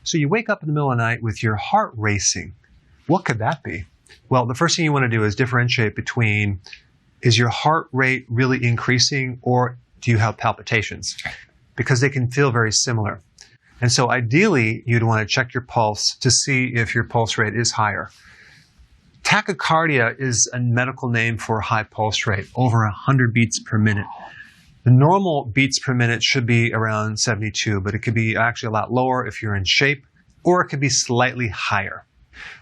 So you wake up in the middle of the night with your heart racing. What could that be? Well, the first thing you want to do is differentiate between, is your heart rate really increasing or do you have palpitations? Because they can feel very similar. And so ideally, you'd want to check your pulse to see if your pulse rate is higher. Tachycardia is a medical name for high pulse rate, over 100 beats per minute. The normal beats per minute should be around 72, but it could be actually a lot lower if you're in shape, or it could be slightly higher.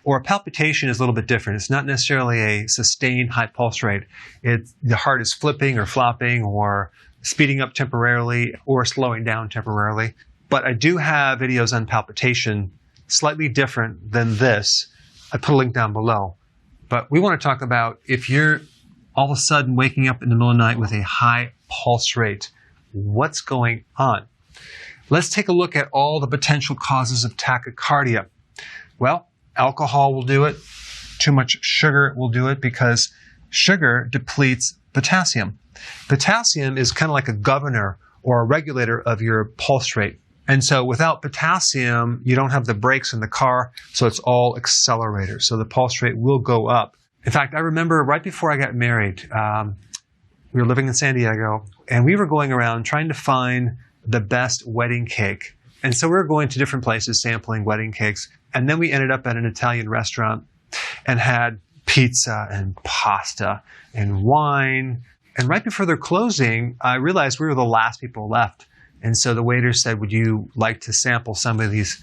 Or a palpitation is a little bit different. It's not necessarily a sustained high pulse rate. The heart is flipping or flopping or speeding up temporarily or slowing down temporarily. But I do have videos on palpitation, slightly different than this. I put a link down below. But we want to talk about if you're all of a sudden waking up in the middle of the night with a high pulse rate, what's going on? Let's take a look at all the potential causes of tachycardia. Well, alcohol will do it. Too much sugar will do it because sugar depletes potassium. Potassium is kind of like a governor or a regulator of your pulse rate. And so without potassium, you don't have the brakes in the car, so it's all accelerators. So the pulse rate will go up. In fact, I remember right before I got married, we were living in San Diego, and we were going around trying to find the best wedding cake. And so we were going to different places sampling wedding cakes. And then we ended up at an Italian restaurant and had pizza and pasta and wine. And right before their closing, I realized we were the last people left. And so the waiter said, would you like to sample some of these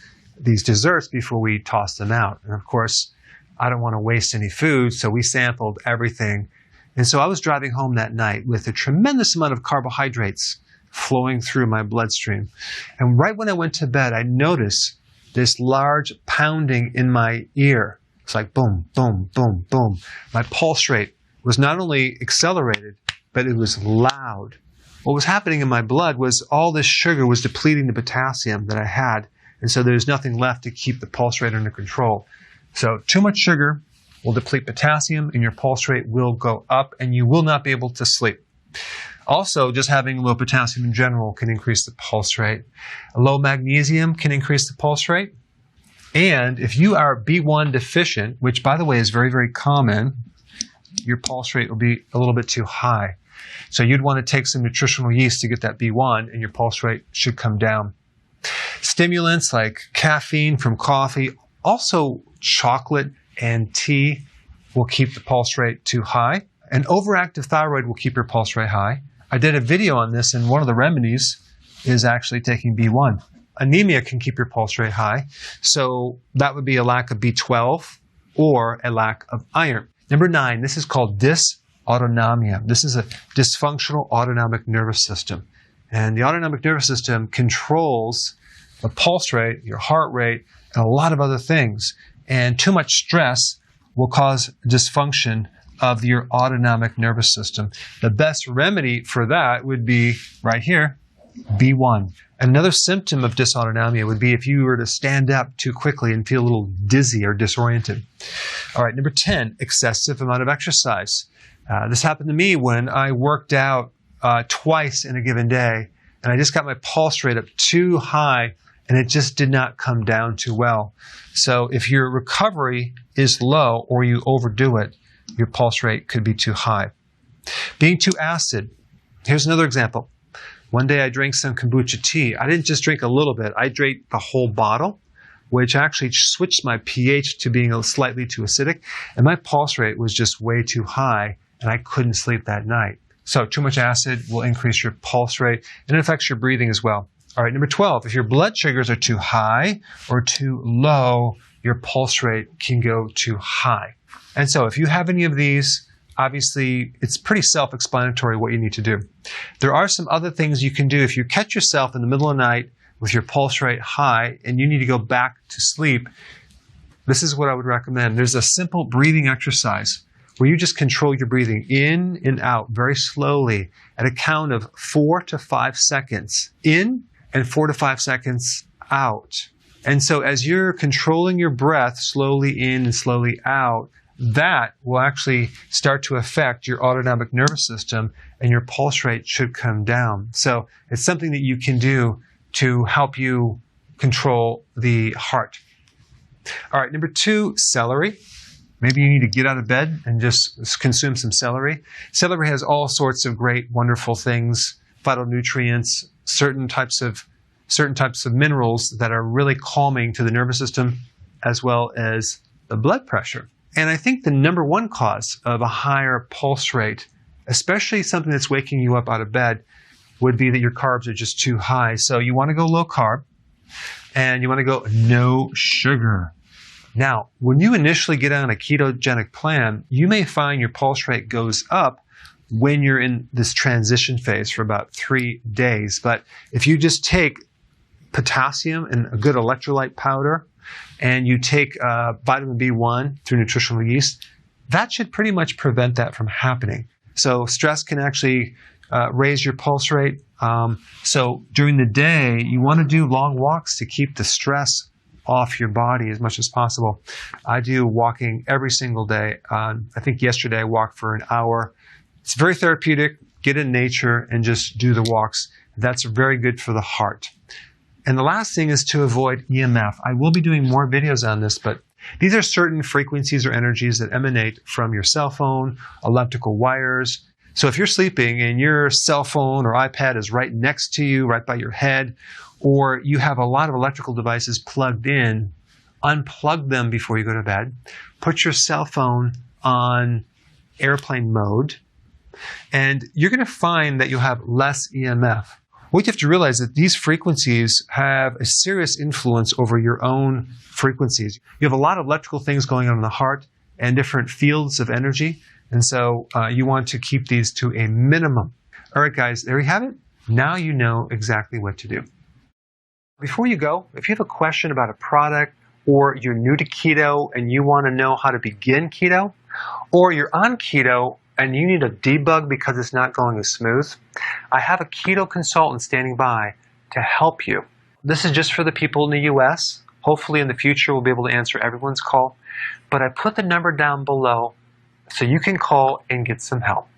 desserts before we toss them out? And of course, I don't want to waste any food, so we sampled everything. And so I was driving home that night with a tremendous amount of carbohydrates flowing through my bloodstream. And right when I went to bed, I noticed this large pounding in my ear. It's like boom, boom, boom, boom. My pulse rate was not only accelerated, but it was loud. What was happening in my blood was all this sugar was depleting the potassium that I had, and so there's nothing left to keep the pulse rate under control. So too much sugar will deplete potassium, and your pulse rate will go up, and you will not be able to sleep. Also, just having low potassium in general can increase the pulse rate. Low magnesium can increase the pulse rate. And if you are B1 deficient, which by the way is very, very common, your pulse rate will be a little bit too high. So you'd want to take some nutritional yeast to get that B1, and your pulse rate should come down. Stimulants like caffeine from coffee, also chocolate and tea will keep the pulse rate too high. An overactive thyroid will keep your pulse rate high. I did a video on this, and one of the remedies is actually taking B1. Anemia can keep your pulse rate high, so that would be a lack of B12 or a lack of iron. Number 9, this is called dysautonomia. This is a dysfunctional autonomic nervous system. And the autonomic nervous system controls the pulse rate, your heart rate, and a lot of other things. And too much stress will cause dysfunction of your autonomic nervous system. The best remedy for that would be right here, B1. Another symptom of dysautonomia would be if you were to stand up too quickly and feel a little dizzy or disoriented. All right, number 10, excessive amount of exercise. This happened to me when I worked out twice in a given day, and I just got my pulse rate up too high, and it just did not come down too well. So if your recovery is low or you overdo it, your pulse rate could be too high. Being too acid. Here's another example. One day I drank some kombucha tea. I didn't just drink a little bit. I drank the whole bottle, which actually switched my pH to being slightly too acidic. And my pulse rate was just way too high, and I couldn't sleep that night. So too much acid will increase your pulse rate, and it affects your breathing as well. All right, number 12, if your blood sugars are too high or too low, your pulse rate can go too high. And so if you have any of these, obviously it's pretty self-explanatory what you need to do. There are some other things you can do. If you catch yourself in the middle of the night with your pulse rate high and you need to go back to sleep, this is what I would recommend. There's a simple breathing exercise where you just control your breathing in and out very slowly at a count of 4 to 5 seconds in and 4 to 5 seconds out. And so as you're controlling your breath slowly in and slowly out, that will actually start to affect your autonomic nervous system, and your pulse rate should come down. So it's something that you can do to help you control the heart. All right, number 2, celery. Maybe you need to get out of bed and just consume some celery. Celery has all sorts of great, wonderful things, phytonutrients, certain types of minerals that are really calming to the nervous system as well as the blood pressure. And I think the number 1 cause of a higher pulse rate, especially something that's waking you up out of bed, would be that your carbs are just too high. So you want to go low carb and you want to go no sugar. Now, when you initially get on a ketogenic plan, you may find your pulse rate goes up when you're in this transition phase for about 3 days. But if you just take potassium and a good electrolyte powder, and you take vitamin B1 through nutritional yeast, that should pretty much prevent that from happening. So stress can actually raise your pulse rate. So during the day, you want to do long walks to keep the stress off your body as much as possible. I do walking every single day. I think yesterday I walked for an hour. It's very therapeutic. Get in nature and just do the walks. That's very good for the heart. And the last thing is to avoid EMF. I will be doing more videos on this, but these are certain frequencies or energies that emanate from your cell phone, electrical wires. So if you're sleeping and your cell phone or iPad is right next to you, right by your head, or you have a lot of electrical devices plugged in, unplug them before you go to bed. Put your cell phone on airplane mode, and you're going to find that you'll have less EMF. What you have to realize is that these frequencies have a serious influence over your own frequencies. You have a lot of electrical things going on in the heart and different fields of energy, and so you want to keep these to a minimum. All right, guys, there you have it. Now you know exactly what to do. Before you go, if you have a question about a product, or you're new to keto and you want to know how to begin keto, or you're on keto and you need a debug because it's not going as smooth, I have a keto consultant standing by to help you. This is just for the people in the US. Hopefully in the future we'll be able to answer everyone's call, but I put the number down below so you can call and get some help.